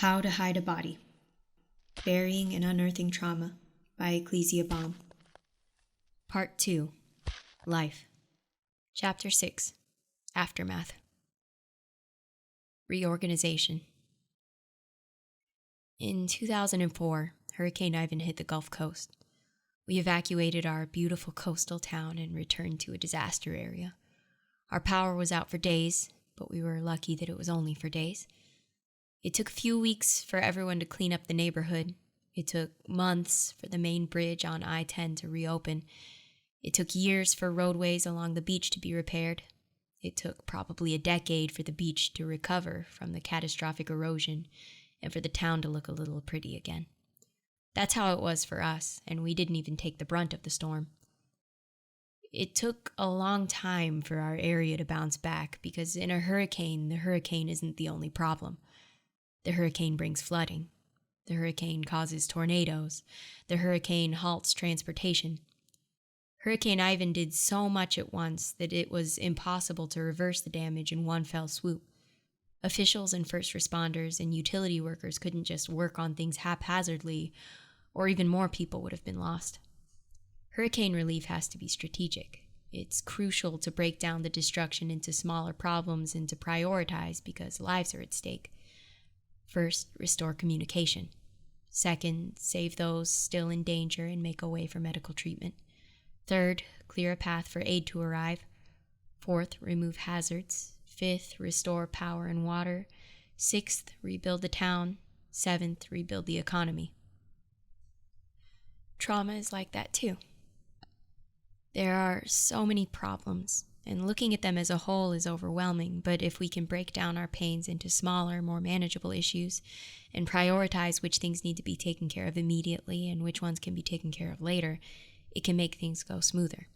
How to Hide a Body. Burying and Unearthing Trauma by Ecclesia Baum. Part 2. Life. Chapter 6. Aftermath. Reorganization. In 2004, Hurricane Ivan hit the Gulf Coast. We evacuated our beautiful coastal town and returned to a disaster area. Our power was out for days, but we were lucky that it was only for days. It took a few weeks for everyone to clean up the neighborhood. It took months for the main bridge on I-10 to reopen. It took years for roadways along the beach to be repaired. It took probably a decade for the beach to recover from the catastrophic erosion and for the town to look a little pretty again. That's how it was for us, and we didn't even take the brunt of the storm. It took a long time for our area to bounce back because in a hurricane, the hurricane isn't the only problem. The hurricane brings flooding. The hurricane causes tornadoes. The hurricane halts transportation. Hurricane Ivan did so much at once that it was impossible to reverse the damage in one fell swoop. Officials and first responders and utility workers couldn't just work on things haphazardly, or even more people would have been lost. Hurricane relief has to be strategic. It's crucial to break down the destruction into smaller problems and to prioritize because lives are at stake. First, restore communication. Second, save those still in danger and make a way for medical treatment. Third, clear a path for aid to arrive. Fourth, remove hazards. Fifth, restore power and water. Sixth, rebuild the town. Seventh, rebuild the economy. Trauma is like that too. There are so many problems, and looking at them as a whole is overwhelming, but if we can break down our pains into smaller, more manageable issues and prioritize which things need to be taken care of immediately and which ones can be taken care of later, it can make things go smoother.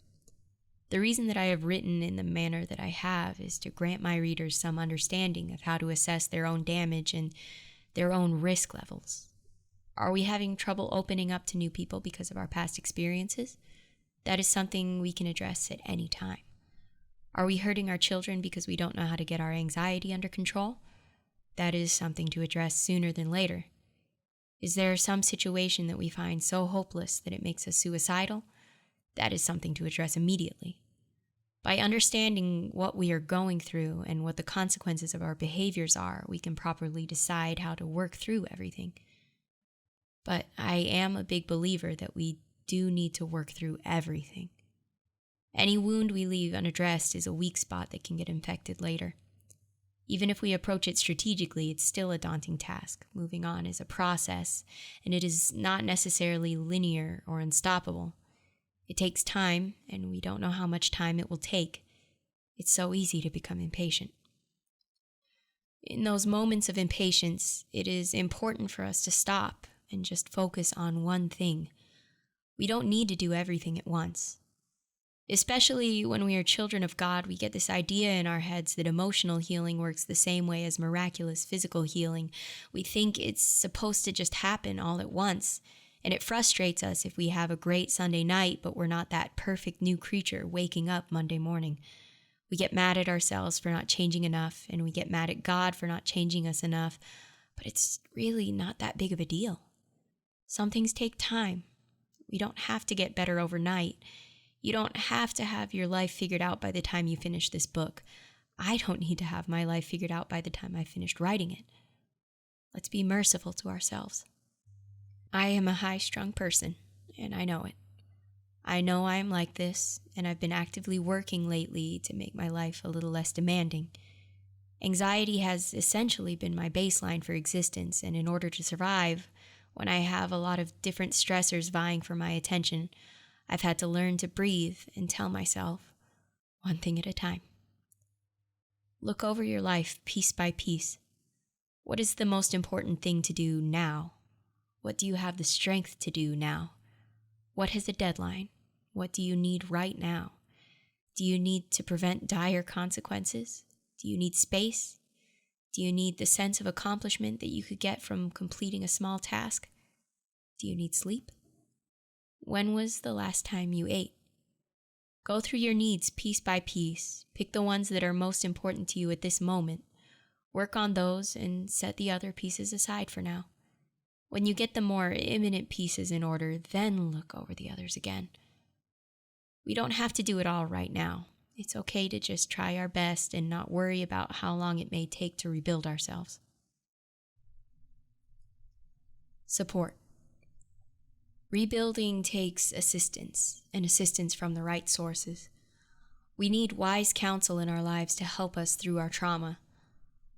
The reason that I have written in the manner that I have is to grant my readers some understanding of how to assess their own damage and their own risk levels. Are we having trouble opening up to new people because of our past experiences? That is something we can address at any time. Are we hurting our children because we don't know how to get our anxiety under control? That is something to address sooner than later. Is there some situation that we find so hopeless that it makes us suicidal? That is something to address immediately. By understanding what we are going through and what the consequences of our behaviors are, we can properly decide how to work through everything. But I am a big believer that we do need to work through everything. Any wound we leave unaddressed is a weak spot that can get infected later. Even if we approach it strategically, it's still a daunting task. Moving on is a process, and it is not necessarily linear or unstoppable. It takes time, and we don't know how much time it will take. It's so easy to become impatient. In those moments of impatience, it is important for us to stop and just focus on one thing. We don't need to do everything at once. Especially when we are children of God, we get this idea in our heads that emotional healing works the same way as miraculous physical healing. We think it's supposed to just happen all at once, and it frustrates us if we have a great Sunday night, but we're not that perfect new creature waking up Monday morning. We get mad at ourselves for not changing enough, and we get mad at God for not changing us enough, but it's really not that big of a deal. Some things take time. We don't have to get better overnight. You don't have to have your life figured out by the time you finish this book. I don't need to have my life figured out by the time I finished writing it. Let's be merciful to ourselves. I am a high-strung person, and I know it. I know I am like this, and I've been actively working lately to make my life a little less demanding. Anxiety has essentially been my baseline for existence, and in order to survive, when I have a lot of different stressors vying for my attention, I've had to learn to breathe and tell myself, one thing at a time. Look over your life piece by piece. What is the most important thing to do now? What do you have the strength to do now? What has a deadline? What do you need right now? Do you need to prevent dire consequences? Do you need space? Do you need the sense of accomplishment that you could get from completing a small task? Do you need sleep? When was the last time you ate? Go through your needs piece by piece. Pick the ones that are most important to you at this moment. Work on those and set the other pieces aside for now. When you get the more imminent pieces in order, then look over the others again. We don't have to do it all right now. It's okay to just try our best and not worry about how long it may take to rebuild ourselves. Support. Rebuilding takes assistance, and assistance from the right sources. We need wise counsel in our lives to help us through our trauma.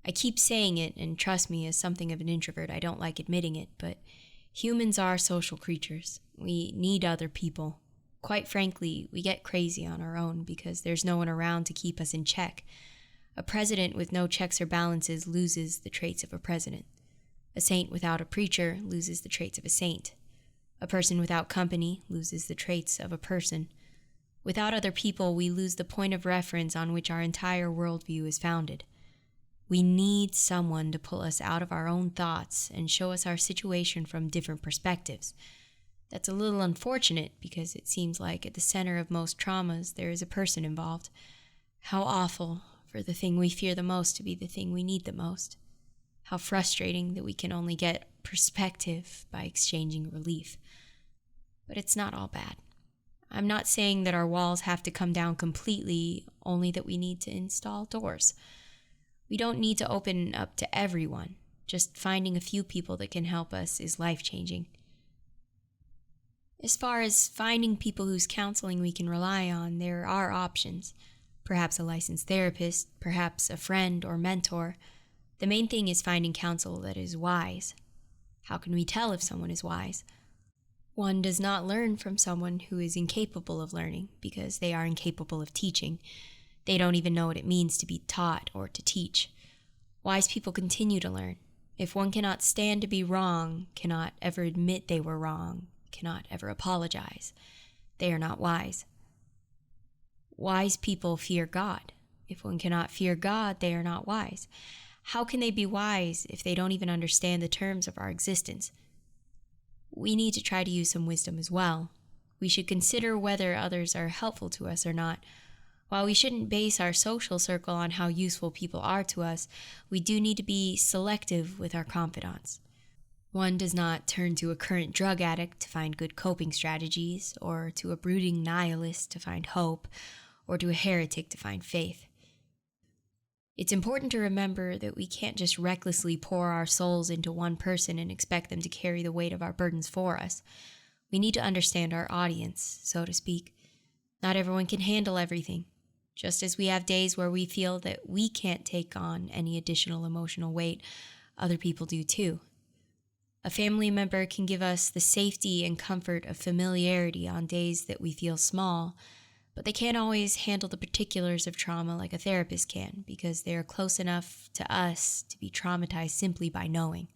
I keep saying it, and trust me, as something of an introvert, I don't like admitting it, but humans are social creatures. We need other people. Quite frankly, we get crazy on our own because there's no one around to keep us in check. A president with no checks or balances loses the traits of a president. A saint without a preacher loses the traits of a saint. A person without company loses the traits of a person. Without other people, we lose the point of reference on which our entire worldview is founded. We need someone to pull us out of our own thoughts and show us our situation from different perspectives. That's a little unfortunate because it seems like at the center of most traumas there is a person involved. How awful for the thing we fear the most to be the thing we need the most. How frustrating that we can only get perspective by exchanging relief. But it's not all bad. I'm not saying that our walls have to come down completely, only that we need to install doors. We don't need to open up to everyone. Just finding a few people that can help us is life-changing. As far as finding people whose counseling we can rely on, there are options. Perhaps a licensed therapist, perhaps a friend or mentor. The main thing is finding counsel that is wise. How can we tell if someone is wise? One does not learn from someone who is incapable of learning because they are incapable of teaching. They don't even know what it means to be taught or to teach. Wise people continue to learn. If one cannot stand to be wrong, cannot ever admit they were wrong, cannot ever apologize, they are not wise. Wise people fear God. If one cannot fear God, they are not wise. How can they be wise if they don't even understand the terms of our existence? We need to try to use some wisdom as well. We should consider whether others are helpful to us or not. While we shouldn't base our social circle on how useful people are to us, we do need to be selective with our confidants. One does not turn to a current drug addict to find good coping strategies, or to a brooding nihilist to find hope, or to a heretic to find faith. It's important to remember that we can't just recklessly pour our souls into one person and expect them to carry the weight of our burdens for us. We need to understand our audience, so to speak. Not everyone can handle everything. Just as we have days where we feel that we can't take on any additional emotional weight, other people do too. A family member can give us the safety and comfort of familiarity on days that we feel small, but they can't always handle the particulars of trauma like a therapist can, because they are close enough to us to be traumatized simply by knowing.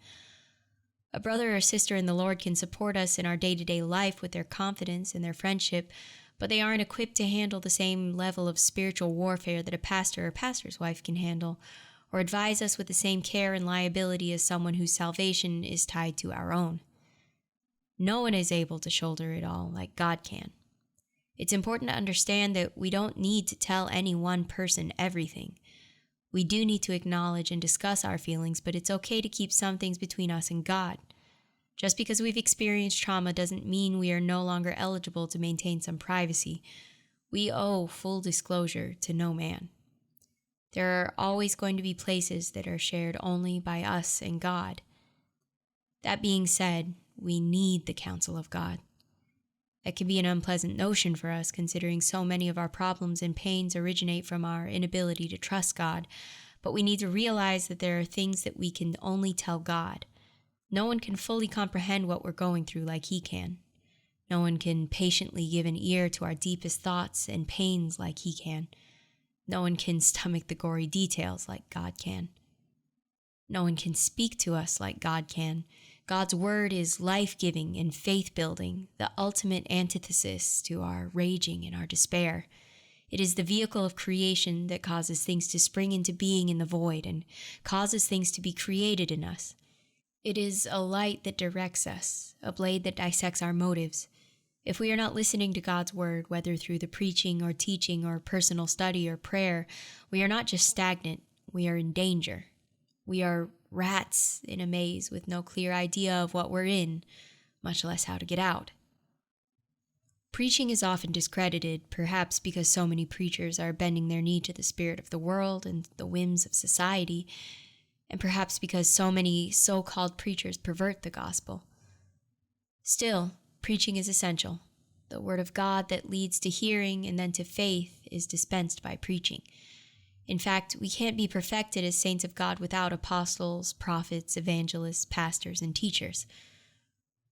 A brother or sister in the Lord can support us in our day-to-day life with their confidence and their friendship, but they aren't equipped to handle the same level of spiritual warfare that a pastor or pastor's wife can handle, or advise us with the same care and liability as someone whose salvation is tied to our own. No one is able to shoulder it all like God can. It's important to understand that we don't need to tell any one person everything. We do need to acknowledge and discuss our feelings, but it's okay to keep some things between us and God. Just because we've experienced trauma doesn't mean we are no longer eligible to maintain some privacy. We owe full disclosure to no man. There are always going to be places that are shared only by us and God. That being said, we need the counsel of God. That can be an unpleasant notion for us, considering so many of our problems and pains originate from our inability to trust God, but we need to realize that there are things that we can only tell God. No one can fully comprehend what we're going through like He can. No one can patiently give an ear to our deepest thoughts and pains like He can. No one can stomach the gory details like God can. No one can speak to us like God can. God's word is life-giving and faith-building, the ultimate antithesis to our raging and our despair. It is the vehicle of creation that causes things to spring into being in the void and causes things to be created in us. It is a light that directs us, a blade that dissects our motives. If we are not listening to God's word, whether through the preaching or teaching or personal study or prayer, we are not just stagnant, we are in danger. We are rats in a maze with no clear idea of what we're in, much less how to get out. Preaching is often discredited, perhaps because so many preachers are bending their knee to the spirit of the world and the whims of society, and perhaps because so many so-called preachers pervert the gospel. Still, preaching is essential. The word of God that leads to hearing and then to faith is dispensed by preaching. In fact, we can't be perfected as saints of God without apostles, prophets, evangelists, pastors, and teachers.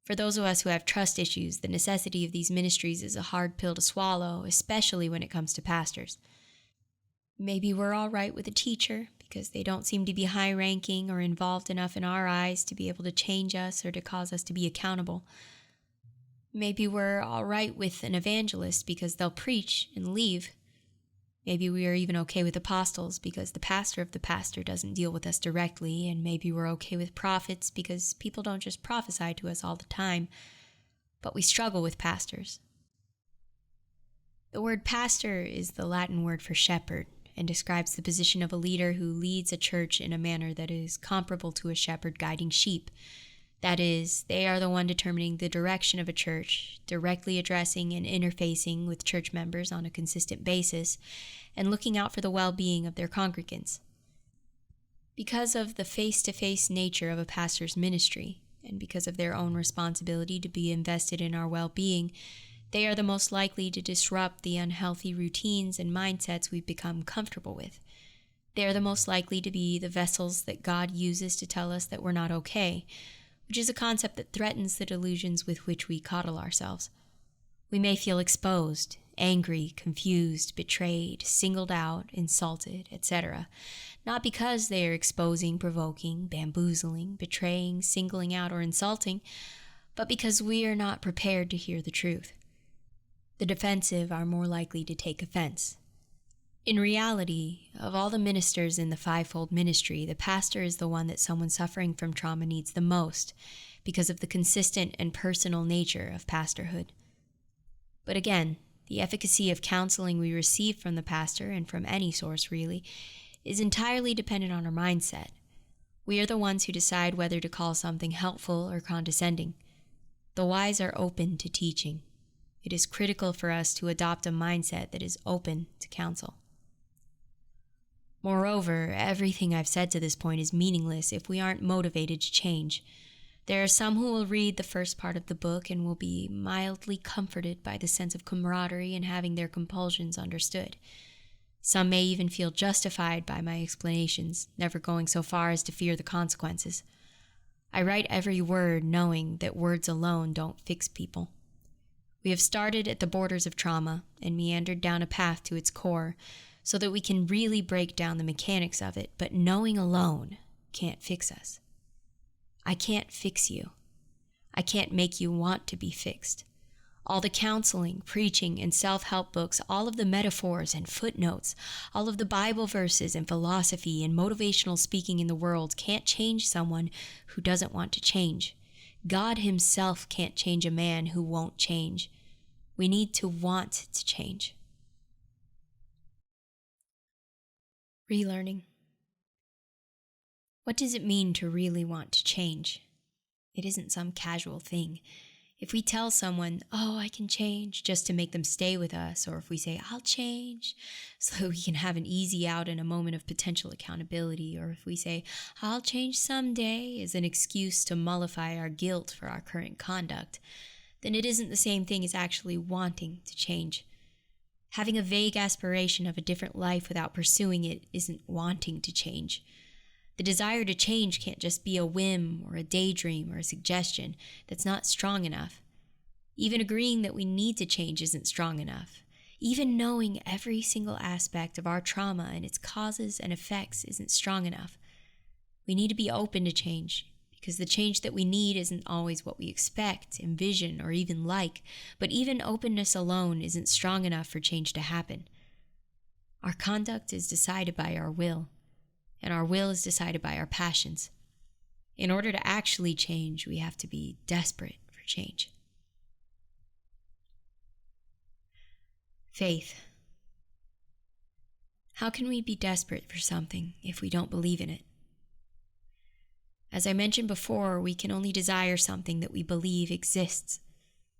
For those of us who have trust issues, the necessity of these ministries is a hard pill to swallow, especially when it comes to pastors. Maybe we're all right with a teacher because they don't seem to be high-ranking or involved enough in our eyes to be able to change us or to cause us to be accountable. Maybe we're all right with an evangelist because they'll preach and leave. Maybe we are even okay with apostles because the pastor of the pastor doesn't deal with us directly, and maybe we're okay with prophets because people don't just prophesy to us all the time, but we struggle with pastors. The word pastor is the Latin word for shepherd and describes the position of a leader who leads a church in a manner that is comparable to a shepherd guiding sheep. That is, they are the one determining the direction of a church, directly addressing and interfacing with church members on a consistent basis, and looking out for the well-being of their congregants. Because of the face-to-face nature of a pastor's ministry, and because of their own responsibility to be invested in our well-being, they are the most likely to disrupt the unhealthy routines and mindsets we've become comfortable with. They are the most likely to be the vessels that God uses to tell us that we're not okay, which is a concept that threatens the delusions with which we coddle ourselves. We may feel exposed, angry, confused, betrayed, singled out, insulted, etc., not because they are exposing, provoking, bamboozling, betraying, singling out, or insulting, but because we are not prepared to hear the truth. The defensive are more likely to take offense. In reality, of all the ministers in the fivefold ministry, the pastor is the one that someone suffering from trauma needs the most because of the consistent and personal nature of pastorhood. But again, the efficacy of counseling we receive from the pastor, and from any source really, is entirely dependent on our mindset. We are the ones who decide whether to call something helpful or condescending. The wise are open to teaching. It is critical for us to adopt a mindset that is open to counsel. Moreover, everything I've said to this point is meaningless if we aren't motivated to change. There are some who will read the first part of the book and will be mildly comforted by the sense of camaraderie and having their compulsions understood. Some may even feel justified by my explanations, never going so far as to fear the consequences. I write every word knowing that words alone don't fix people. We have started at the borders of trauma and meandered down a path to its core, so that we can really break down the mechanics of it, but knowing alone can't fix us. I can't fix you. I can't make you want to be fixed. All the counseling, preaching, and self-help books, all of the metaphors and footnotes, all of the Bible verses and philosophy and motivational speaking in the world can't change someone who doesn't want to change. God himself can't change a man who won't change. We need to want to change. Relearning. What does it mean to really want to change? It isn't some casual thing. If we tell someone, oh, I can change, just to make them stay with us, or if we say, I'll change, so we can have an easy out in a moment of potential accountability, or if we say, I'll change someday, as an excuse to mollify our guilt for our current conduct, then it isn't the same thing as actually wanting to change. Having a vague aspiration of a different life without pursuing it isn't wanting to change. The desire to change can't just be a whim or a daydream or a suggestion that's not strong enough. Even agreeing that we need to change isn't strong enough. Even knowing every single aspect of our trauma and its causes and effects isn't strong enough. We need to be open to change, because the change that we need isn't always what we expect, envision, or even like, but even openness alone isn't strong enough for change to happen. Our conduct is decided by our will, and our will is decided by our passions. In order to actually change, we have to be desperate for change. Faith. How can we be desperate for something if we don't believe in it? As I mentioned before, we can only desire something that we believe exists.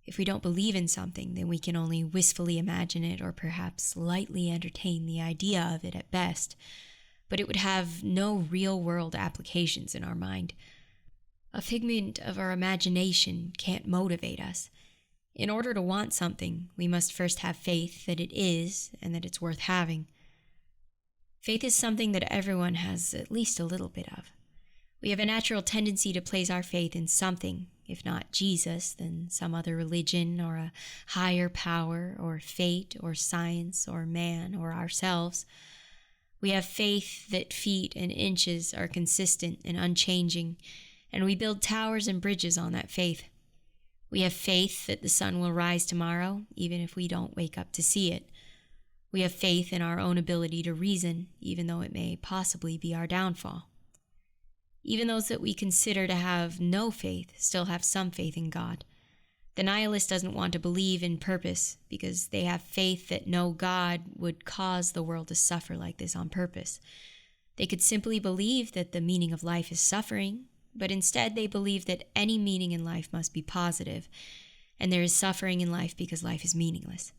If we don't believe in something, then we can only wistfully imagine it or perhaps lightly entertain the idea of it at best, but it would have no real-world applications in our mind. A figment of our imagination can't motivate us. In order to want something, we must first have faith that it is and that it's worth having. Faith is something that everyone has at least a little bit of. We have a natural tendency to place our faith in something, if not Jesus, then some other religion or a higher power or fate or science or man or ourselves. We have faith that feet and inches are consistent and unchanging, and we build towers and bridges on that faith. We have faith that the sun will rise tomorrow, even if we don't wake up to see it. We have faith in our own ability to reason, even though it may possibly be our downfall. Even those that we consider to have no faith still have some faith in God. The nihilist doesn't want to believe in purpose because they have faith that no God would cause the world to suffer like this on purpose. They could simply believe that the meaning of life is suffering, but instead they believe that any meaning in life must be positive, and there is suffering in life because life is meaningless.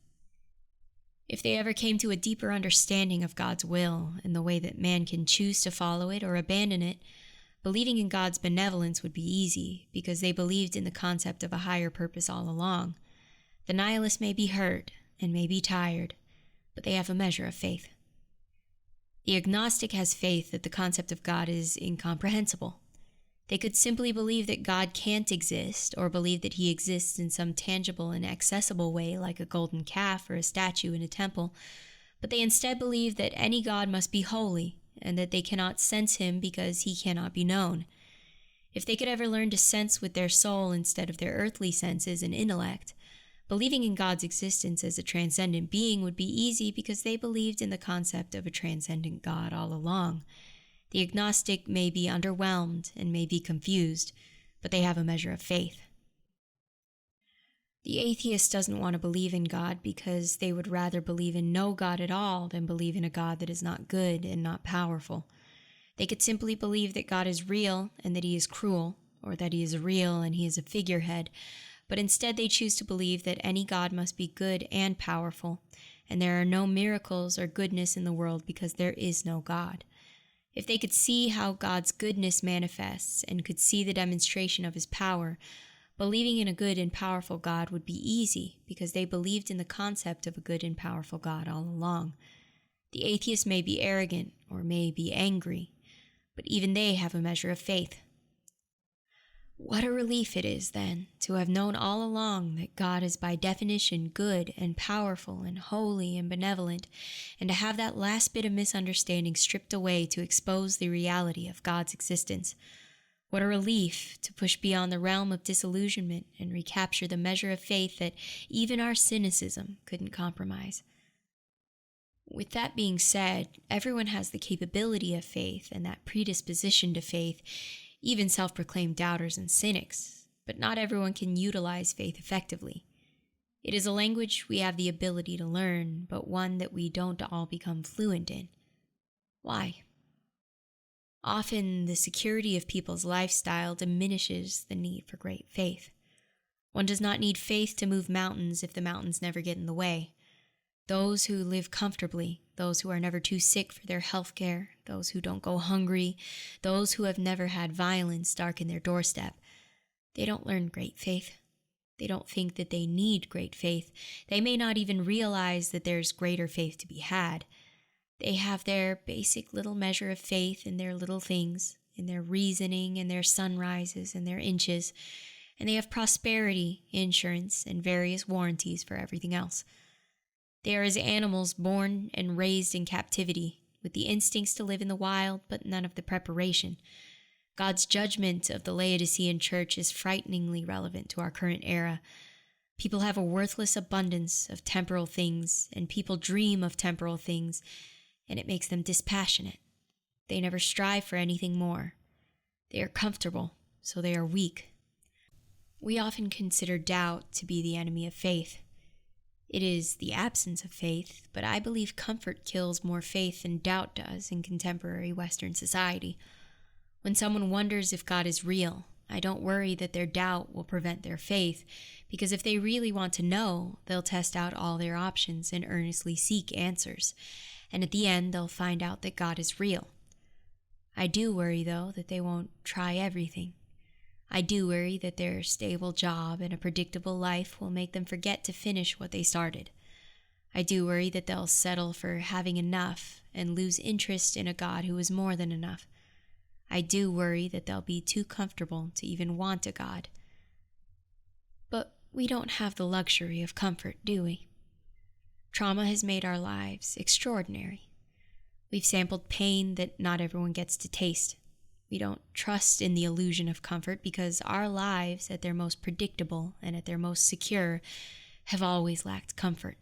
If they ever came to a deeper understanding of God's will and the way that man can choose to follow it or abandon it, believing in God's benevolence would be easy because they believed in the concept of a higher purpose all along. The nihilist may be hurt and may be tired, but they have a measure of faith. The agnostic has faith that the concept of God is incomprehensible. They could simply believe that God can't exist or believe that he exists in some tangible and accessible way like a golden calf or a statue in a temple, but they instead believe that any God must be holy and that they cannot sense him because he cannot be known. If they could ever learn to sense with their soul instead of their earthly senses and intellect, believing in God's existence as a transcendent being would be easy because they believed in the concept of a transcendent God all along. The agnostic may be underwhelmed and may be confused, but they have a measure of faith. The atheist doesn't want to believe in God because they would rather believe in no God at all than believe in a God that is not good and not powerful. They could simply believe that God is real and that he is cruel, or that he is real and he is a figurehead, but instead they choose to believe that any God must be good and powerful, and there are no miracles or goodness in the world because there is no God. If they could see how God's goodness manifests and could see the demonstration of his power, believing in a good and powerful God would be easy because they believed in the concept of a good and powerful God all along. The atheist may be arrogant or may be angry, but even they have a measure of faith. What a relief it is, then, to have known all along that God is by definition good and powerful and holy and benevolent, and to have that last bit of misunderstanding stripped away to expose the reality of God's existence. What a relief to push beyond the realm of disillusionment and recapture the measure of faith that even our cynicism couldn't compromise. With that being said, everyone has the capability of faith and that predisposition to faith, even self-proclaimed doubters and cynics, but not everyone can utilize faith effectively. It is a language we have the ability to learn, but one that we don't all become fluent in. Why? Often, the security of people's lifestyle diminishes the need for great faith. One does not need faith to move mountains if the mountains never get in the way. Those who live comfortably, those who are never too sick for their health care, those who don't go hungry, those who have never had violence darken their doorstep, they don't learn great faith. They don't think that they need great faith. They may not even realize that there's greater faith to be had. They have their basic little measure of faith in their little things, in their reasoning, in their sunrises, and their inches, and they have prosperity, insurance, and various warranties for everything else. They are as animals born and raised in captivity, with the instincts to live in the wild, but none of the preparation. God's judgment of the Laodicean church is frighteningly relevant to our current era. People have a worthless abundance of temporal things, and people dream of temporal things, and it makes them dispassionate. They never strive for anything more. They are comfortable, so they are weak. We often consider doubt to be the enemy of faith. It is the absence of faith, but I believe comfort kills more faith than doubt does in contemporary Western society. When someone wonders if God is real, I don't worry that their doubt will prevent their faith, because if they really want to know, they'll test out all their options and earnestly seek answers. And at the end, they'll find out that God is real. I do worry, though, that they won't try everything. I do worry that their stable job and a predictable life will make them forget to finish what they started. I do worry that they'll settle for having enough and lose interest in a God who is more than enough. I do worry that they'll be too comfortable to even want a God. But we don't have the luxury of comfort, do we? Trauma has made our lives extraordinary. We've sampled pain that not everyone gets to taste. We don't trust in the illusion of comfort because our lives, at their most predictable and at their most secure, have always lacked comfort.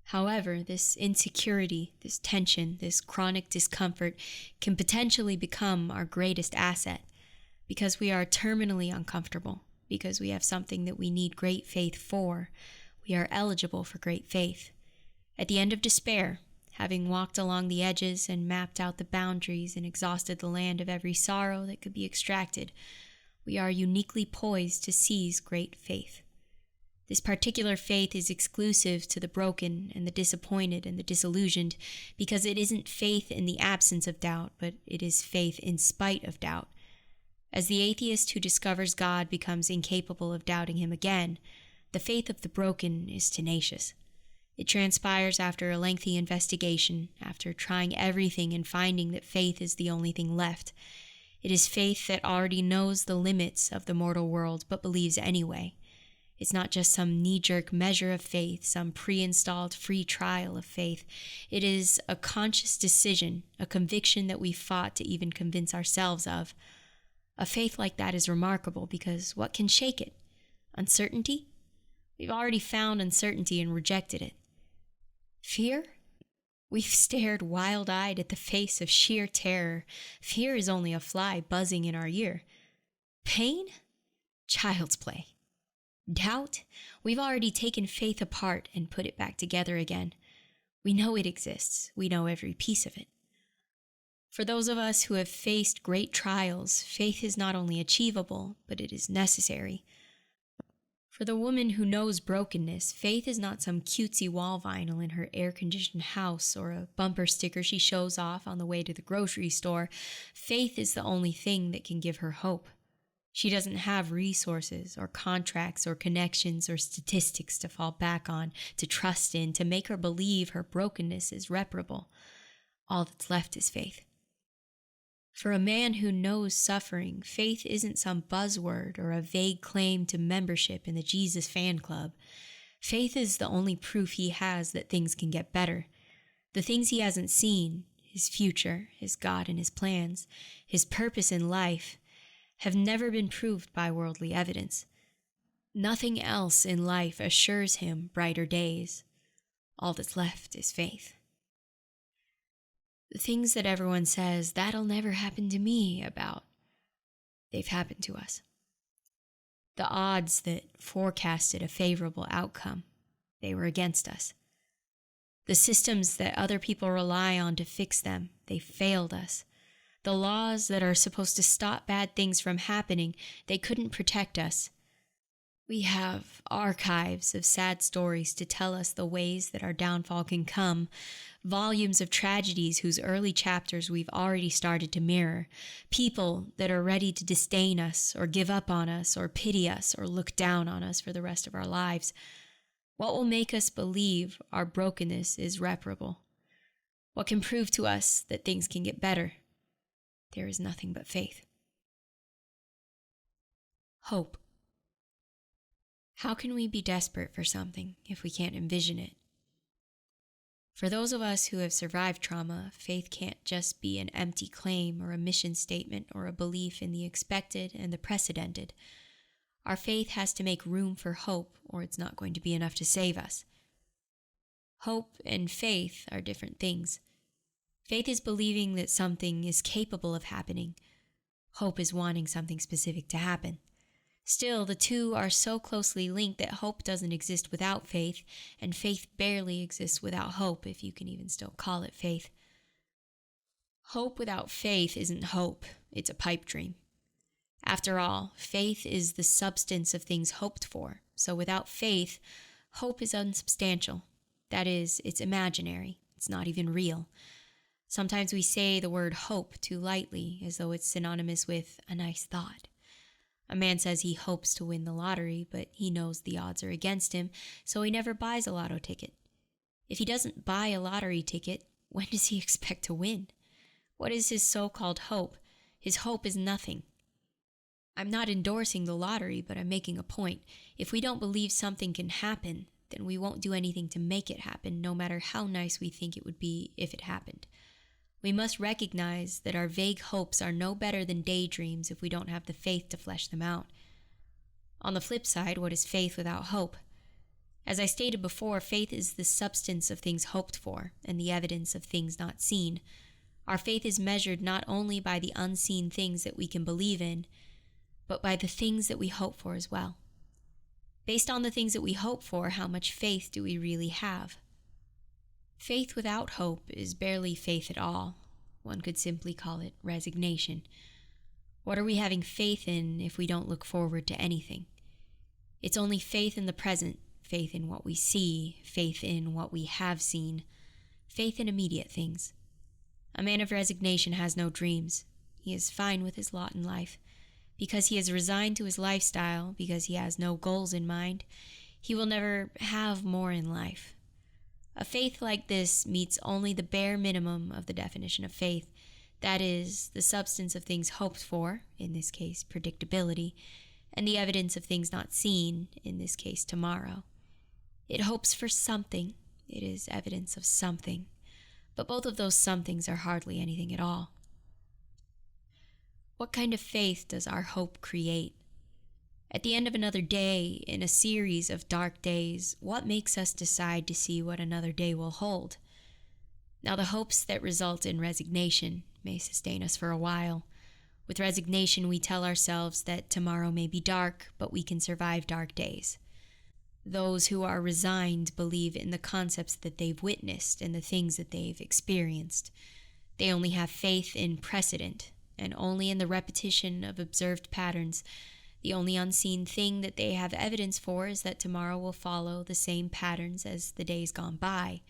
However, this insecurity, this tension, this chronic discomfort can potentially become our greatest asset because we are terminally uncomfortable, because we have something that we need great faith for. We are eligible for great faith. At the end of despair, having walked along the edges and mapped out the boundaries and exhausted the land of every sorrow that could be extracted, we are uniquely poised to seize great faith. This particular faith is exclusive to the broken and the disappointed and the disillusioned because it isn't faith in the absence of doubt, but it is faith in spite of doubt. As the atheist who discovers God becomes incapable of doubting him again, the faith of the broken is tenacious. It transpires after a lengthy investigation, after trying everything and finding that faith is the only thing left. It is faith that already knows the limits of the mortal world but believes anyway. It's not just some knee-jerk measure of faith, some pre-installed free trial of faith. It is a conscious decision, a conviction that we fought to even convince ourselves of. A faith like that is remarkable because what can shake it? Uncertainty? We've already found uncertainty and rejected it. Fear? We've stared wild-eyed at the face of sheer terror. Fear is only a fly buzzing in our ear. Pain? Child's play. Doubt? We've already taken faith apart and put it back together again. We know it exists. We know every piece of it. For those of us who have faced great trials, faith is not only achievable, but it is necessary. For the woman who knows brokenness, faith is not some cutesy wall vinyl in her air-conditioned house or a bumper sticker she shows off on the way to the grocery store. Faith is the only thing that can give her hope. She doesn't have resources or contracts or connections or statistics to fall back on, to trust in, to make her believe her brokenness is reparable. All that's left is faith. For a man who knows suffering, faith isn't some buzzword or a vague claim to membership in the Jesus fan club. Faith is the only proof he has that things can get better. The things he hasn't seen, his future, his God and his plans, his purpose in life, have never been proved by worldly evidence. Nothing else in life assures him brighter days. All that's left is faith. The things that everyone says, that'll never happen to me about, they've happened to us. The odds that forecasted a favorable outcome, they were against us. The systems that other people rely on to fix them, they failed us. The laws that are supposed to stop bad things from happening, they couldn't protect us. We have archives of sad stories to tell us the ways that our downfall can come, volumes of tragedies whose early chapters we've already started to mirror, people that are ready to disdain us or give up on us or pity us or look down on us for the rest of our lives. What will make us believe our brokenness is reparable? What can prove to us that things can get better? There is nothing but faith. Hope. How can we be desperate for something if we can't envision it? For those of us who have survived trauma, faith can't just be an empty claim or a mission statement or a belief in the expected and the precedented. Our faith has to make room for hope, or it's not going to be enough to save us. Hope and faith are different things. Faith is believing that something is capable of happening. Hope is wanting something specific to happen. Still, the two are so closely linked that hope doesn't exist without faith, and faith barely exists without hope, if you can even still call it faith. Hope without faith isn't hope, it's a pipe dream. After all, faith is the substance of things hoped for, so without faith, hope is unsubstantial. That is, it's imaginary, it's not even real. Sometimes we say the word hope too lightly, as though it's synonymous with a nice thought. A man says he hopes to win the lottery, but he knows the odds are against him, so he never buys a lotto ticket. If he doesn't buy a lottery ticket, when does he expect to win? What is his so-called hope? His hope is nothing. I'm not endorsing the lottery, but I'm making a point. If we don't believe something can happen, then we won't do anything to make it happen, no matter how nice we think it would be if it happened. We must recognize that our vague hopes are no better than daydreams if we don't have the faith to flesh them out. On the flip side, what is faith without hope? As I stated before, faith is the substance of things hoped for and the evidence of things not seen. Our faith is measured not only by the unseen things that we can believe in, but by the things that we hope for as well. Based on the things that we hope for, how much faith do we really have? Faith without hope is barely faith at all. One could simply call it resignation. What are we having faith in if we don't look forward to anything? It's only faith in the present, faith in what we see, faith in what we have seen, faith in immediate things. A man of resignation has no dreams. He is fine with his lot in life. Because he is resigned to his lifestyle, because he has no goals in mind, he will never have more in life. A faith like this meets only the bare minimum of the definition of faith, that is, the substance of things hoped for, in this case predictability, and the evidence of things not seen, in this case tomorrow. It hopes for something, it is evidence of something, but both of those somethings are hardly anything at all. What kind of faith does our hope create? At the end of another day, in a series of dark days, what makes us decide to see what another day will hold? Now, the hopes that result in resignation may sustain us for a while. With resignation, we tell ourselves that tomorrow may be dark, but we can survive dark days. Those who are resigned believe in the concepts that they've witnessed and the things that they've experienced. They only have faith in precedent, and only in the repetition of observed patterns. The only unseen thing that they have evidence for is that tomorrow will follow the same patterns as the days gone by.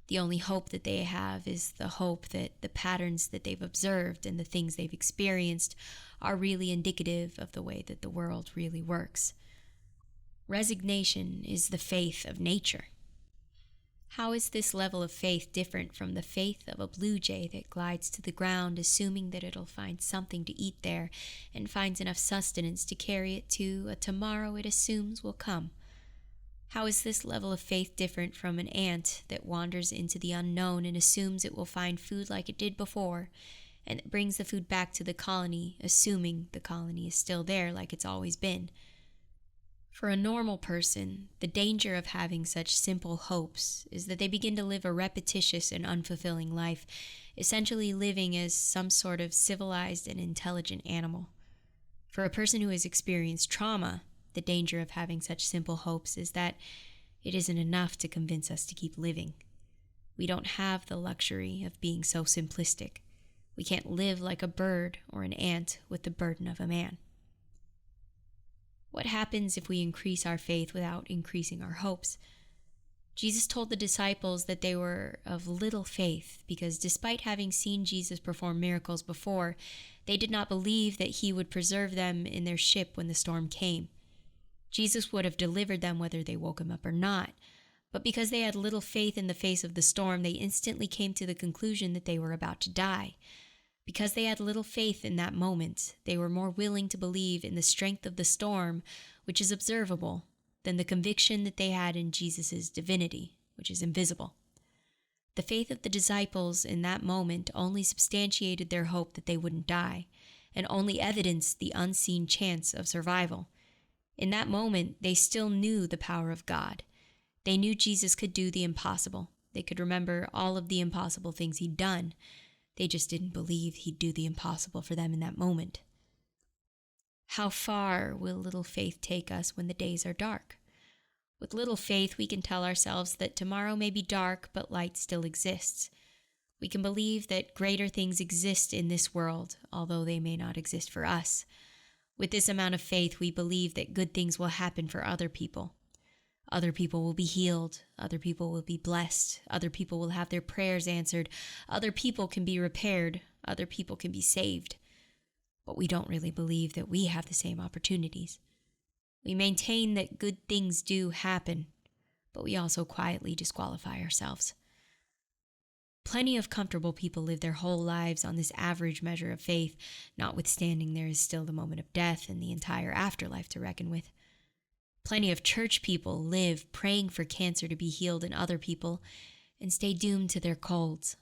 The only hope that they have is the hope that the patterns that they've observed and the things they've experienced are really indicative of the way that the world really works. Resignation is the faith of nature. How is this level of faith different from the faith of a blue jay that glides to the ground assuming that it'll find something to eat there and finds enough sustenance to carry it to a tomorrow it assumes will come? How is this level of faith different from an ant that wanders into the unknown and assumes it will find food like it did before, and it brings the food back to the colony, assuming the colony is still there like it's always been? For a normal person, the danger of having such simple hopes is that they begin to live a repetitious and unfulfilling life, essentially living as some sort of civilized and intelligent animal. For a person who has experienced trauma, the danger of having such simple hopes is that it isn't enough to convince us to keep living. We don't have the luxury of being so simplistic. We can't live like a bird or an ant with the burden of a man. What happens if we increase our faith without increasing our hopes? Jesus told the disciples that they were of little faith because despite having seen Jesus perform miracles before, they did not believe that he would preserve them in their ship when the storm came. Jesus would have delivered them whether they woke him up or not, but because they had little faith in the face of the storm, they instantly came to the conclusion that they were about to die. Because they had little faith in that moment, they were more willing to believe in the strength of the storm, which is observable, than the conviction that they had in Jesus' divinity, which is invisible. The faith of the disciples in that moment only substantiated their hope that they wouldn't die, and only evidenced the unseen chance of survival. In that moment, they still knew the power of God. They knew Jesus could do the impossible. They could remember all of the impossible things he'd done. They just didn't believe he'd do the impossible for them in that moment. How far will little faith take us when the days are dark? With little faith, we can tell ourselves that tomorrow may be dark, but light still exists. We can believe that greater things exist in this world, although they may not exist for us. With this amount of faith, we believe that good things will happen for other people. Other people will be healed. Other people will be blessed. Other people will have their prayers answered. Other people can be repaired. Other people can be saved. But we don't really believe that we have the same opportunities. We maintain that good things do happen, but we also quietly disqualify ourselves. Plenty of comfortable people live their whole lives on this average measure of faith, notwithstanding there is still the moment of death and the entire afterlife to reckon with. Plenty of church people live praying for cancer to be healed in other people and stay doomed to their colds.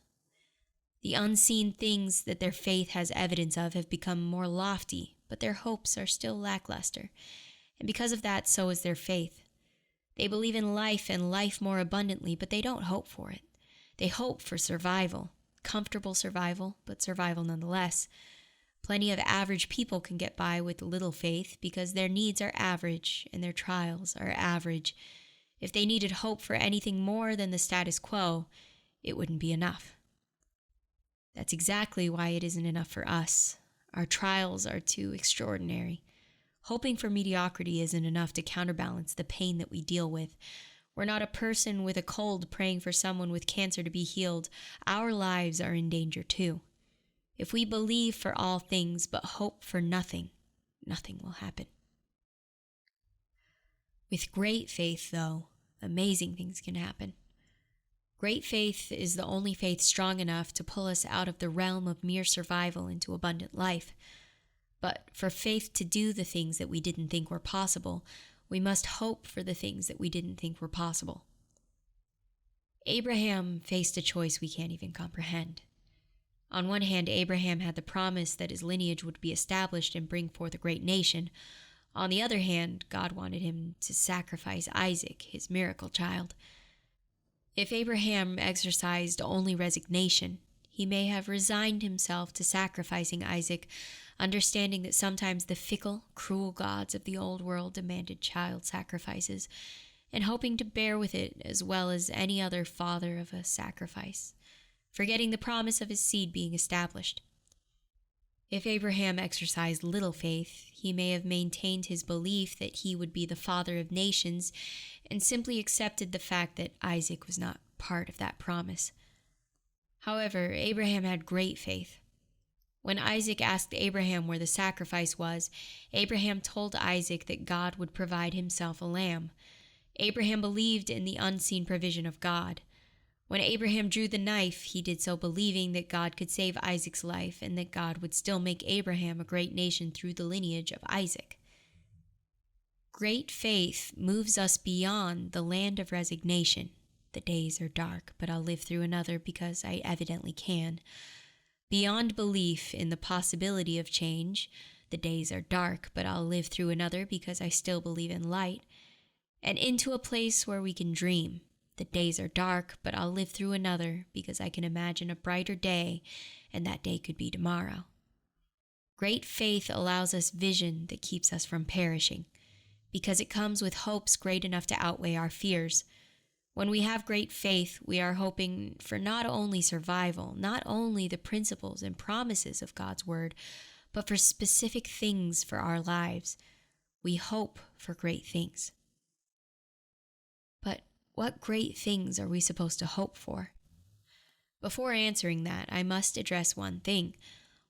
The unseen things that their faith has evidence of have become more lofty, but their hopes are still lackluster. And because of that, so is their faith. They believe in life and life more abundantly, but they don't hope for it. They hope for survival, comfortable survival, but survival nonetheless. Plenty of average people can get by with little faith because their needs are average and their trials are average. If they needed hope for anything more than the status quo, it wouldn't be enough. That's exactly why it isn't enough for us. Our trials are too extraordinary. Hoping for mediocrity isn't enough to counterbalance the pain that we deal with. We're not a person with a cold praying for someone with cancer to be healed. Our lives are in danger too. If we believe for all things but hope for nothing, nothing will happen. With great faith, though, amazing things can happen. Great faith is the only faith strong enough to pull us out of the realm of mere survival into abundant life. But for faith to do the things that we didn't think were possible, we must hope for the things that we didn't think were possible. Abraham faced a choice we can't even comprehend. On one hand, Abraham had the promise that his lineage would be established and bring forth a great nation. On the other hand, God wanted him to sacrifice Isaac, his miracle child. If Abraham exercised only resignation, he may have resigned himself to sacrificing Isaac, understanding that sometimes the fickle, cruel gods of the old world demanded child sacrifices, and hoping to bear with it as well as any other father of a sacrifice, forgetting the promise of his seed being established. If Abraham exercised little faith, he may have maintained his belief that he would be the father of nations and simply accepted the fact that Isaac was not part of that promise. However, Abraham had great faith. When Isaac asked Abraham where the sacrifice was, Abraham told Isaac that God would provide himself a lamb. Abraham believed in the unseen provision of God. When Abraham drew the knife, he did so believing that God could save Isaac's life and that God would still make Abraham a great nation through the lineage of Isaac. Great faith moves us beyond the land of resignation. The days are dark, but I'll live through another because I evidently can. Beyond belief in the possibility of change. The days are dark, but I'll live through another because I still believe in light. And into a place where we can dream. The days are dark, but I'll live through another because I can imagine a brighter day, and that day could be tomorrow. Great faith allows us vision that keeps us from perishing, because it comes with hopes great enough to outweigh our fears. When we have great faith, we are hoping for not only survival, not only the principles and promises of God's word, but for specific things for our lives. We hope for great things. But what great things are we supposed to hope for? Before answering that, I must address one thing.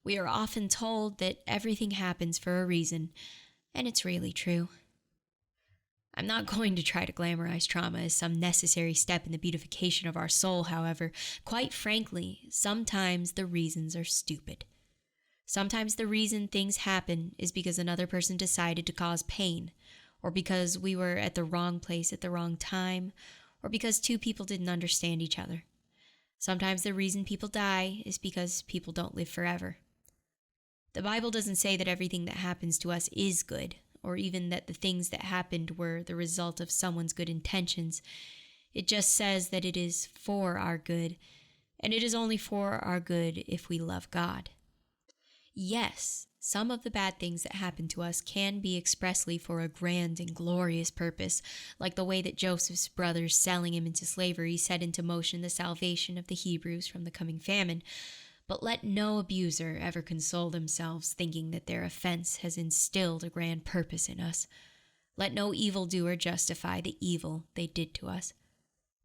We are often told that everything happens for a reason, and it's really true. I'm not going to try to glamorize trauma as some necessary step in the beautification of our soul, however. Quite frankly, sometimes the reasons are stupid. Sometimes the reason things happen is because another person decided to cause pain, or because we were at the wrong place at the wrong time, or because two people didn't understand each other. Sometimes the reason people die is because people don't live forever. The Bible doesn't say that everything that happens to us is good, or even that the things that happened were the result of someone's good intentions. It just says that it is for our good, and it is only for our good if we love God. Yes, Some of the bad things that happen to us can be expressly for a grand and glorious purpose, like the way that Joseph's brothers selling him into slavery set into motion the salvation of the Hebrews from the coming famine. But let no abuser ever console themselves thinking that their offense has instilled a grand purpose in us. Let no evildoer justify the evil they did to us.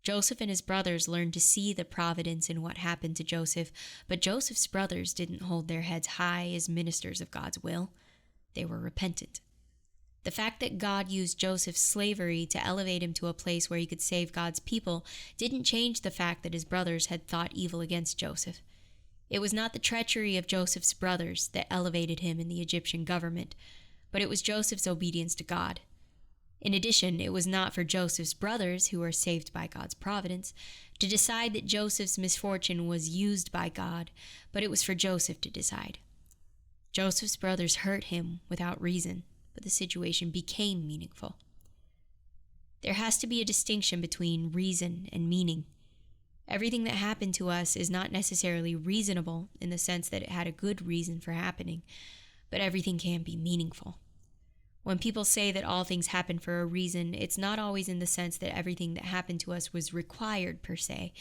Joseph and his brothers learned to see the providence in what happened to Joseph, but Joseph's brothers didn't hold their heads high as ministers of God's will. They were repentant. The fact that God used Joseph's slavery to elevate him to a place where he could save God's people didn't change the fact that his brothers had thought evil against Joseph. It was not the treachery of Joseph's brothers that elevated him in the Egyptian government, but it was Joseph's obedience to God. In addition, it was not for Joseph's brothers, who were saved by God's providence, to decide that Joseph's misfortune was used by God, but it was for Joseph to decide. Joseph's brothers hurt him without reason, but the situation became meaningful. There has to be a distinction between reason and meaning. Everything that happened to us is not necessarily reasonable in the sense that it had a good reason for happening, but everything can be meaningful. When people say that all things happen for a reason, it's not always in the sense that everything that happened to us was required per se.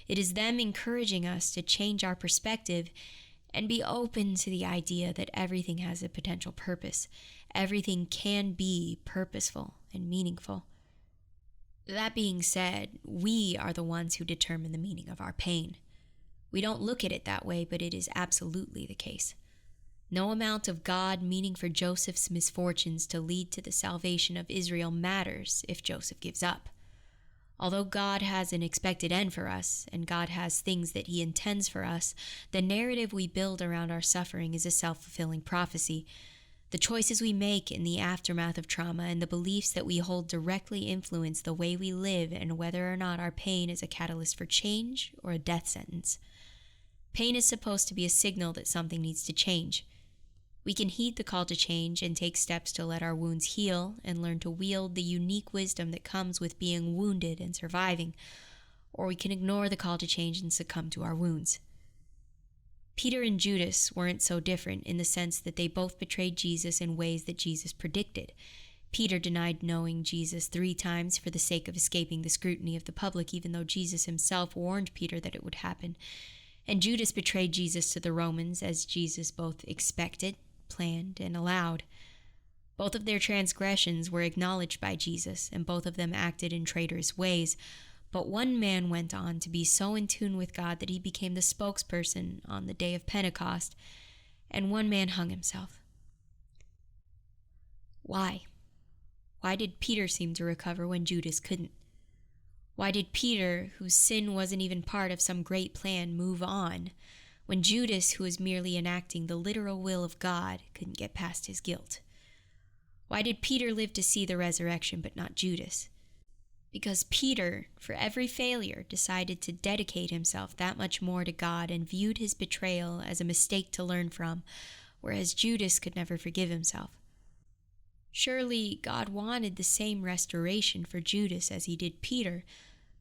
It is them encouraging us to change our perspective and be open to the idea that everything has a potential purpose. Everything can be purposeful and meaningful. That being said, we are the ones who determine the meaning of our pain. We don't look at it that way, but it is absolutely the case. No amount of God meaning for Joseph's misfortunes to lead to the salvation of Israel matters if Joseph gives up. Although God has an expected end for us, and God has things that he intends for us, the narrative we build around our suffering is a self-fulfilling prophecy. The choices we make in the aftermath of trauma and the beliefs that we hold directly influence the way we live and whether or not our pain is a catalyst for change or a death sentence. Pain is supposed to be a signal that something needs to change. We can heed the call to change and take steps to let our wounds heal and learn to wield the unique wisdom that comes with being wounded and surviving, or we can ignore the call to change and succumb to our wounds. Peter and Judas weren't so different in the sense that they both betrayed Jesus in ways that Jesus predicted. Peter denied knowing Jesus 3 times for the sake of escaping the scrutiny of the public, even though Jesus himself warned Peter that it would happen. And Judas betrayed Jesus to the Romans, as Jesus both expected, planned, and allowed. Both of their transgressions were acknowledged by Jesus, and both of them acted in traitorous ways. But one man went on to be so in tune with God that he became the spokesperson on the day of Pentecost, and one man hung himself. Why? Why did Peter seem to recover when Judas couldn't? Why did Peter, whose sin wasn't even part of some great plan, move on, when Judas, who was merely enacting the literal will of God, couldn't get past his guilt? Why did Peter live to see the resurrection but not Judas? Because Peter, for every failure, decided to dedicate himself that much more to God and viewed his betrayal as a mistake to learn from, whereas Judas could never forgive himself. Surely God wanted the same restoration for Judas as he did Peter,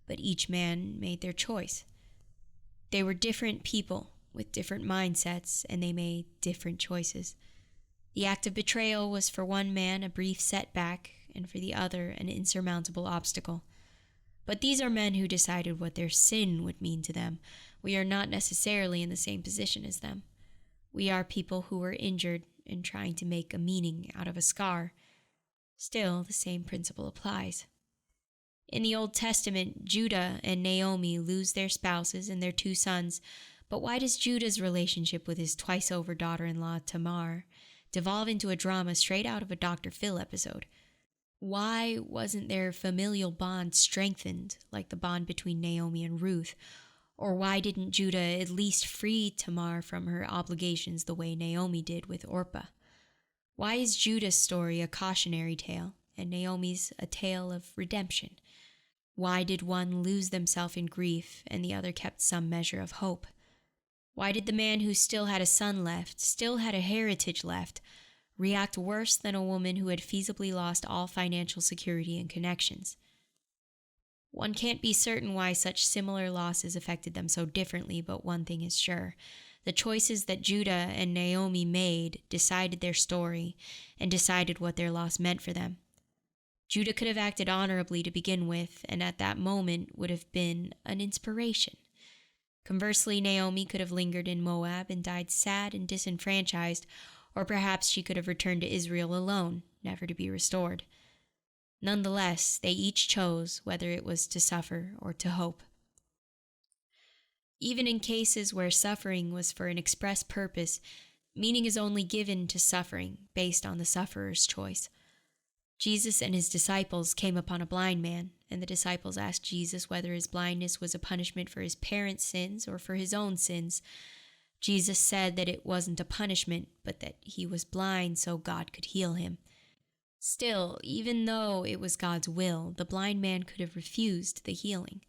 but each man made their choice. They were different people with different mindsets, and they made different choices. The act of betrayal was for one man a brief setback, and for the other an insurmountable obstacle. But these are men who decided what their sin would mean to them. We are not necessarily in the same position as them. We are people who were injured and trying to make a meaning out of a scar. Still, the same principle applies. In the Old Testament, Judah and Naomi lose their spouses and their 2 sons, but why does Judah's relationship with his twice-over daughter-in-law Tamar devolve into a drama straight out of a Dr. Phil episode? Why wasn't their familial bond strengthened like the bond between Naomi and Ruth? Or why didn't Judah at least free Tamar from her obligations the way Naomi did with Orpah? Why is Judah's story a cautionary tale and Naomi's a tale of redemption? Why did one lose themselves in grief and the other kept some measure of hope? Why did the man who still had a son left, still had a heritage left, react worse than a woman who had feasibly lost all financial security and connections? One can't be certain why such similar losses affected them so differently, but one thing is sure. The choices that Judah and Naomi made decided their story and decided what their loss meant for them. Judah could have acted honorably to begin with, and at that moment would have been an inspiration. Conversely, Naomi could have lingered in Moab and died sad and disenfranchised, or perhaps she could have returned to Israel alone, never to be restored. Nonetheless, they each chose whether it was to suffer or to hope. Even in cases where suffering was for an express purpose, meaning is only given to suffering based on the sufferer's choice. Jesus and his disciples came upon a blind man, and the disciples asked Jesus whether his blindness was a punishment for his parents' sins or for his own sins. Jesus said that it wasn't a punishment, but that he was blind so God could heal him. Still, even though it was God's will, the blind man could have refused the healing.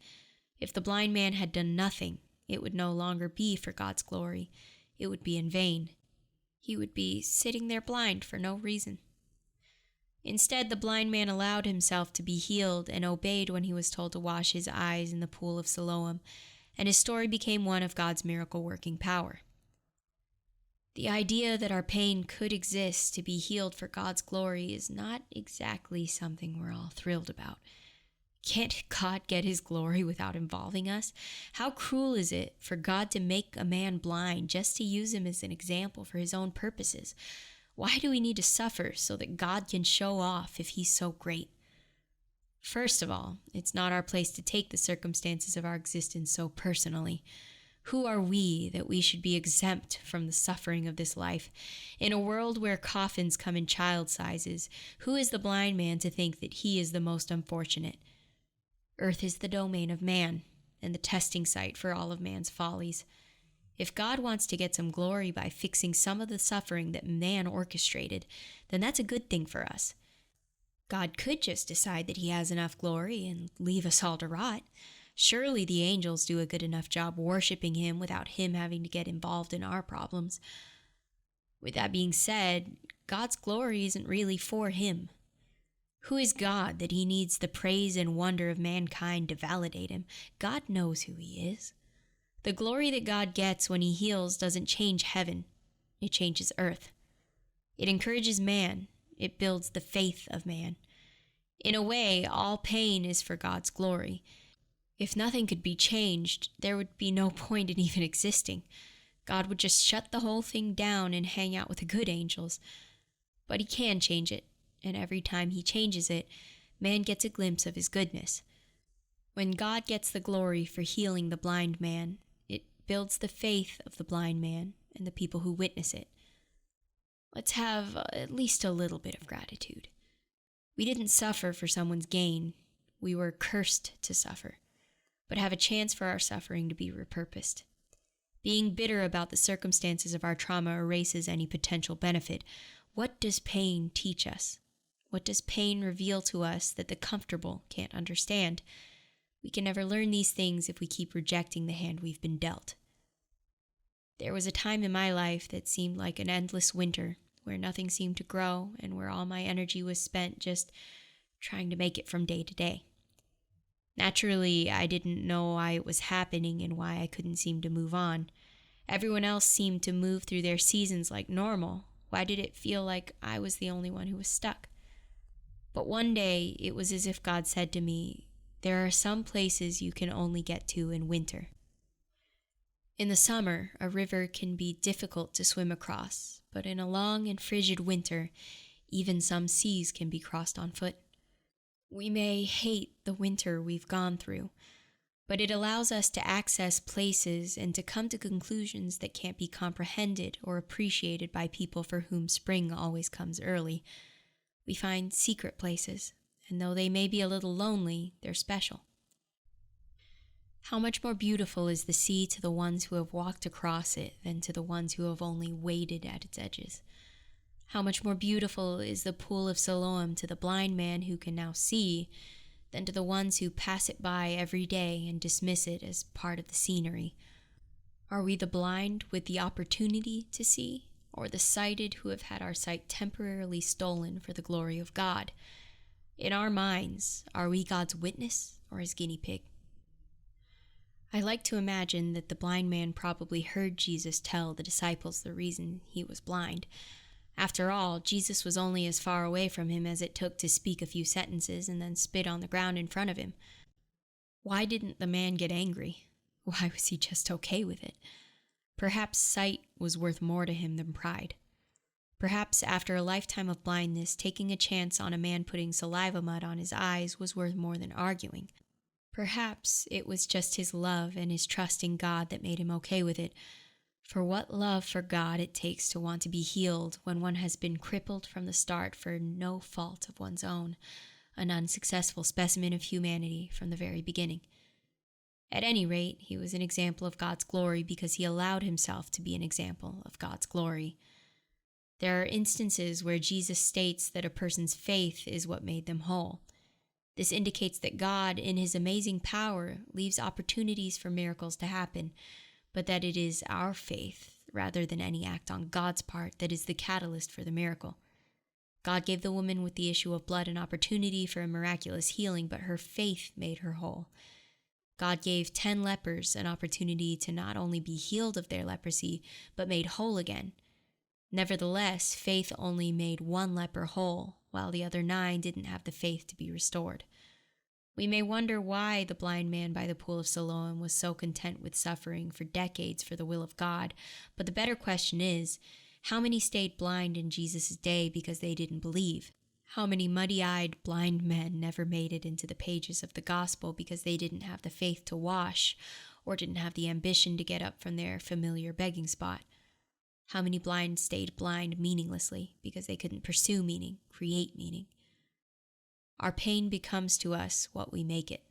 If the blind man had done nothing, it would no longer be for God's glory. It would be in vain. He would be sitting there blind for no reason. Instead, the blind man allowed himself to be healed and obeyed when he was told to wash his eyes in the pool of Siloam, and his story became one of God's miracle-working power. The idea that our pain could exist to be healed for God's glory is not exactly something we're all thrilled about. Can't God get his glory without involving us? How cruel is it for God to make a man blind just to use him as an example for his own purposes? Why do we need to suffer so that God can show off if he's so great? First of all, it's not our place to take the circumstances of our existence so personally. Who are we that we should be exempt from the suffering of this life? In a world where coffins come in child sizes, who is the blind man to think that he is the most unfortunate? Earth is the domain of man, and the testing site for all of man's follies. If God wants to get some glory by fixing some of the suffering that man orchestrated, then that's a good thing for us. God could just decide that he has enough glory and leave us all to rot. Surely the angels do a good enough job worshiping him without him having to get involved in our problems. With that being said, God's glory isn't really for him. Who is God that he needs the praise and wonder of mankind to validate him? God knows who he is. The glory that God gets when he heals doesn't change heaven. It changes earth. It encourages man. It builds the faith of man. In a way, all pain is for God's glory. If nothing could be changed, there would be no point in even existing. God would just shut the whole thing down and hang out with the good angels. But he can change it, and every time he changes it, man gets a glimpse of his goodness. When God gets the glory for healing the blind man, it builds the faith of the blind man and the people who witness it. Let's have at least a little bit of gratitude. We didn't suffer for someone's gain. We were cursed to suffer, but have a chance for our suffering to be repurposed. Being bitter about the circumstances of our trauma erases any potential benefit. What does pain teach us? What does pain reveal to us that the comfortable can't understand? We can never learn these things if we keep rejecting the hand we've been dealt. There was a time in my life that seemed like an endless winter, where nothing seemed to grow and where all my energy was spent just trying to make it from day to day. Naturally, I didn't know why it was happening and why I couldn't seem to move on. Everyone else seemed to move through their seasons like normal. Why did it feel like I was the only one who was stuck? But one day, it was as if God said to me, "There are some places you can only get to in winter." In the summer, a river can be difficult to swim across, but in a long and frigid winter, even some seas can be crossed on foot. We may hate the winter we've gone through, but it allows us to access places and to come to conclusions that can't be comprehended or appreciated by people for whom spring always comes early. We find secret places, and though they may be a little lonely, they're special. How much more beautiful is the sea to the ones who have walked across it than to the ones who have only waded at its edges? How much more beautiful is the pool of Siloam to the blind man who can now see than to the ones who pass it by every day and dismiss it as part of the scenery? Are we the blind with the opportunity to see, or the sighted who have had our sight temporarily stolen for the glory of God? In our minds, are we God's witness or his guinea pig? I like to imagine that the blind man probably heard Jesus tell the disciples the reason he was blind. After all, Jesus was only as far away from him as it took to speak a few sentences and then spit on the ground in front of him. Why didn't the man get angry? Why was he just okay with it? Perhaps sight was worth more to him than pride. Perhaps after a lifetime of blindness, taking a chance on a man putting saliva mud on his eyes was worth more than arguing. Perhaps it was just his love and his trust in God that made him okay with it. For what love for God it takes to want to be healed when one has been crippled from the start for no fault of one's own, an unsuccessful specimen of humanity from the very beginning. At any rate, he was an example of God's glory because he allowed himself to be an example of God's glory. There are instances where Jesus states that a person's faith is what made them whole. This indicates that God, in his amazing power, leaves opportunities for miracles to happen, but that it is our faith, rather than any act on God's part, that is the catalyst for the miracle. God gave the woman with the issue of blood an opportunity for a miraculous healing, but her faith made her whole. God gave 10 lepers an opportunity to not only be healed of their leprosy, but made whole again. Nevertheless, faith only made 1 leper whole, while the other 9 didn't have the faith to be restored. We may wonder why the blind man by the pool of Siloam was so content with suffering for decades for the will of God, but the better question is, how many stayed blind in Jesus' day because they didn't believe? How many muddy-eyed blind men never made it into the pages of the gospel because they didn't have the faith to wash, or didn't have the ambition to get up from their familiar begging spot? How many blind stayed blind meaninglessly because they couldn't pursue meaning, create meaning? Our pain becomes to us what we make it.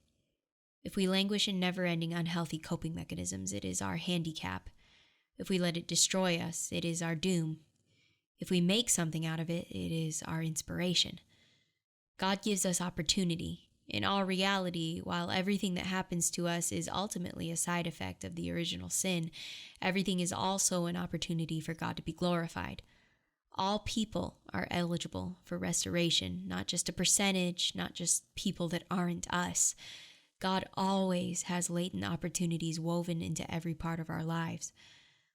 If we languish in never-ending unhealthy coping mechanisms, it is our handicap. If we let it destroy us, it is our doom. If we make something out of it, it is our inspiration. God gives us opportunity. In all reality, while everything that happens to us is ultimately a side effect of the original sin, everything is also an opportunity for God to be glorified. All people are eligible for restoration, not just a percentage, not just people that aren't us. God always has latent opportunities woven into every part of our lives.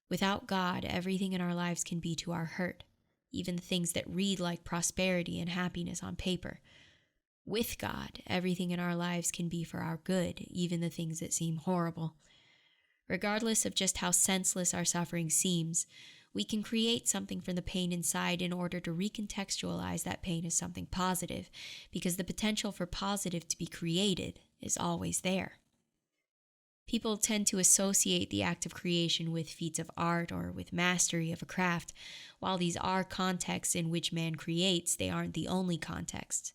Without God, everything in our lives can be to our hurt, even the things that read like prosperity and happiness on paper. With God, everything in our lives can be for our good, even the things that seem horrible. Regardless of just how senseless our suffering seems, we can create something from the pain inside in order to recontextualize that pain as something positive, because the potential for positive to be created is always there. People tend to associate the act of creation with feats of art or with mastery of a craft. While these are contexts in which man creates, they aren't the only contexts.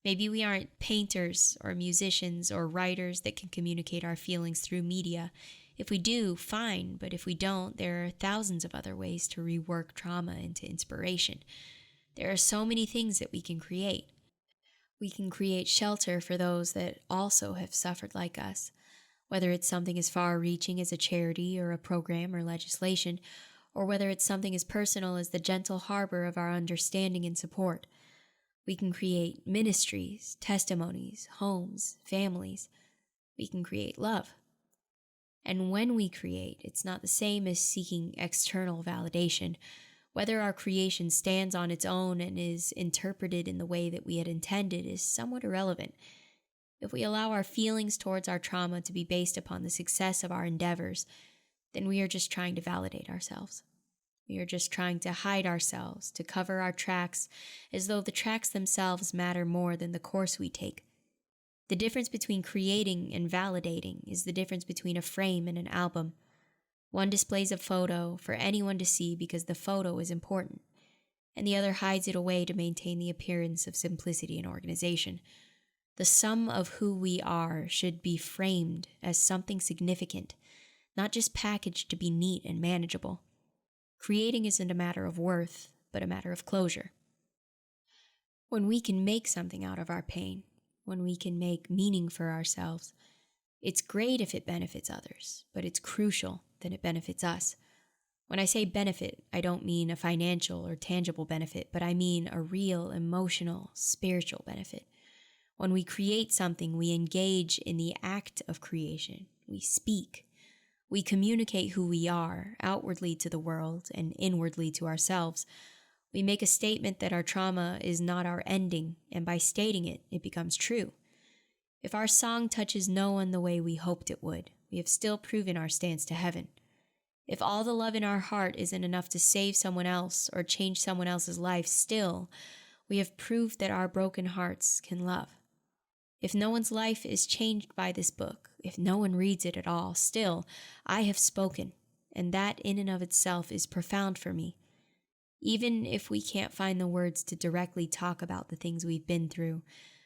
Maybe we aren't painters or musicians or writers that can communicate our feelings through media. If we do, fine, but if we don't, there are thousands of other ways to rework trauma into inspiration. There are so many things that we can create. We can create shelter for those that also have suffered like us, whether it's something as far-reaching as a charity or a program or legislation, or whether it's something as personal as the gentle harbor of our understanding and support. We can create ministries, testimonies, homes, families. We can create love. And when we create, it's not the same as seeking external validation. Whether our creation stands on its own and is interpreted in the way that we had intended is somewhat irrelevant. If we allow our feelings towards our trauma to be based upon the success of our endeavors, then we are just trying to validate ourselves. We are just trying to hide ourselves, to cover our tracks, as though the tracks themselves matter more than the course we take. The difference between creating and validating is the difference between a frame and an album. One displays a photo for anyone to see because the photo is important, and the other hides it away to maintain the appearance of simplicity and organization. The sum of who we are should be framed as something significant, not just packaged to be neat and manageable. Creating isn't a matter of worth, but a matter of closure. When we can make something out of our pain, when we can make meaning for ourselves, it's great if it benefits others, but it's crucial that it benefits us. When I say benefit, I don't mean a financial or tangible benefit, but I mean a real, emotional, spiritual benefit. When we create something, we engage in the act of creation. we speak. We communicate who we are, outwardly to the world and inwardly to ourselves. We make a statement that our trauma is not our ending, and by stating it, it becomes true. If our song touches no one the way we hoped it would, we have still proven our stance to heaven. If all the love in our heart isn't enough to save someone else or change someone else's life, still, we have proved that our broken hearts can love. If no one's life is changed by this book, if no one reads it at all, still, I have spoken, and that in and of itself is profound for me. Even if we can't find the words to directly talk about the things we've been through,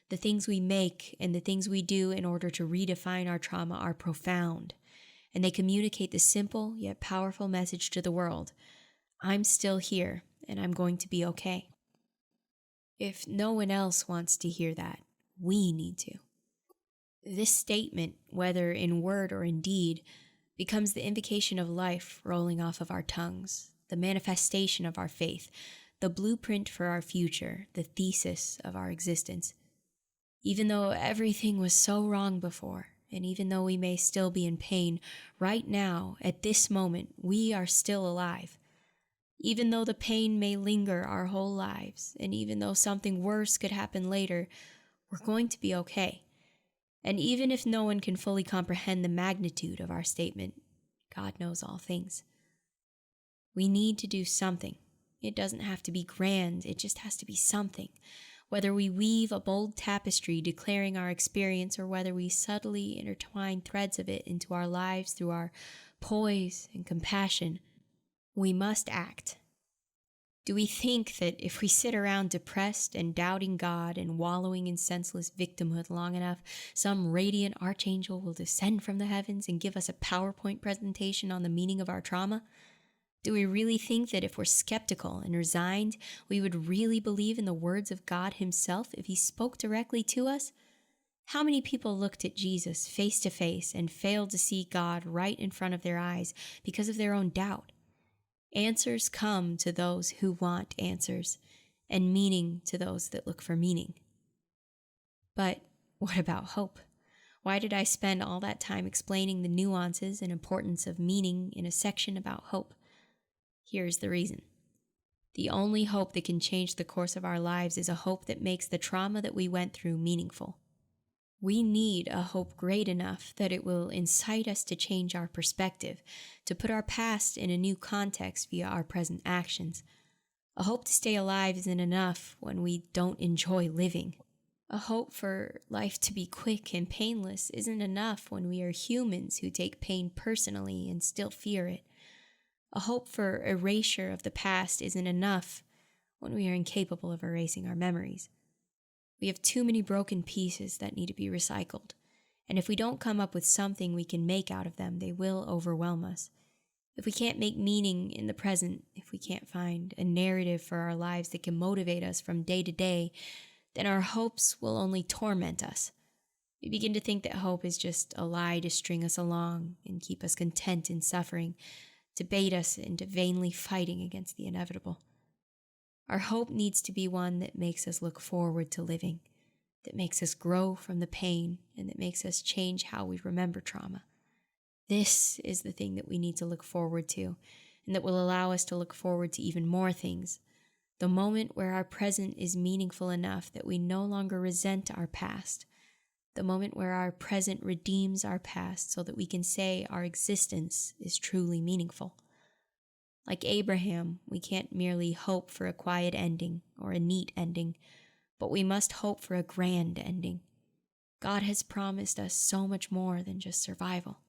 the things we make and the things we do in order to redefine our trauma are profound, and they communicate the simple yet powerful message to the world: I'm still here, and I'm going to be okay. If no one else wants to hear that, we need to. This statement, whether in word or in deed, becomes the invocation of life rolling off of our tongues, the manifestation of our faith, the blueprint for our future, the thesis of our existence. Even though everything was so wrong before, and even though we may still be in pain, right now, at this moment, we are still alive. Even though the pain may linger our whole lives, and even though something worse could happen later, we're going to be okay. And even if no one can fully comprehend the magnitude of our statement, God knows all things. We need to do something. It doesn't have to be grand, it just has to be something. Whether we weave a bold tapestry declaring our experience, or whether we subtly intertwine threads of it into our lives through our poise and compassion, we must act. Do we think that if we sit around depressed and doubting God and wallowing in senseless victimhood long enough, some radiant archangel will descend from the heavens and give us a PowerPoint presentation on the meaning of our trauma? Do we really think that if we're skeptical and resigned, we would really believe in the words of God himself if he spoke directly to us? How many people looked at Jesus face to face and failed to see God right in front of their eyes because of their own doubt? Answers come to those who want answers, and meaning to those that look for meaning. But what about hope? Why did I spend all that time explaining the nuances and importance of meaning in a section about hope? Here's the reason. The only hope that can change the course of our lives is a hope that makes the trauma that we went through meaningful. We need a hope great enough that it will incite us to change our perspective, to put our past in a new context via our present actions. A hope to stay alive isn't enough when we don't enjoy living. A hope for life to be quick and painless isn't enough when we are humans who take pain personally and still fear it. A hope for erasure of the past isn't enough when we are incapable of erasing our memories. We have too many broken pieces that need to be recycled, and if we don't come up with something we can make out of them, they will overwhelm us. If we can't make meaning in the present, if we can't find a narrative for our lives that can motivate us from day to day, then our hopes will only torment us. We begin to think that hope is just a lie to string us along and keep us content in suffering, to bait us into vainly fighting against the inevitable. Our hope needs to be one that makes us look forward to living, that makes us grow from the pain, and that makes us change how we remember trauma. This is the thing that we need to look forward to, and that will allow us to look forward to even more things. The moment where our present is meaningful enough that we no longer resent our past. The moment where our present redeems our past so that we can say our existence is truly meaningful. Like Abraham, we can't merely hope for a quiet ending or a neat ending, but we must hope for a grand ending. God has promised us so much more than just survival.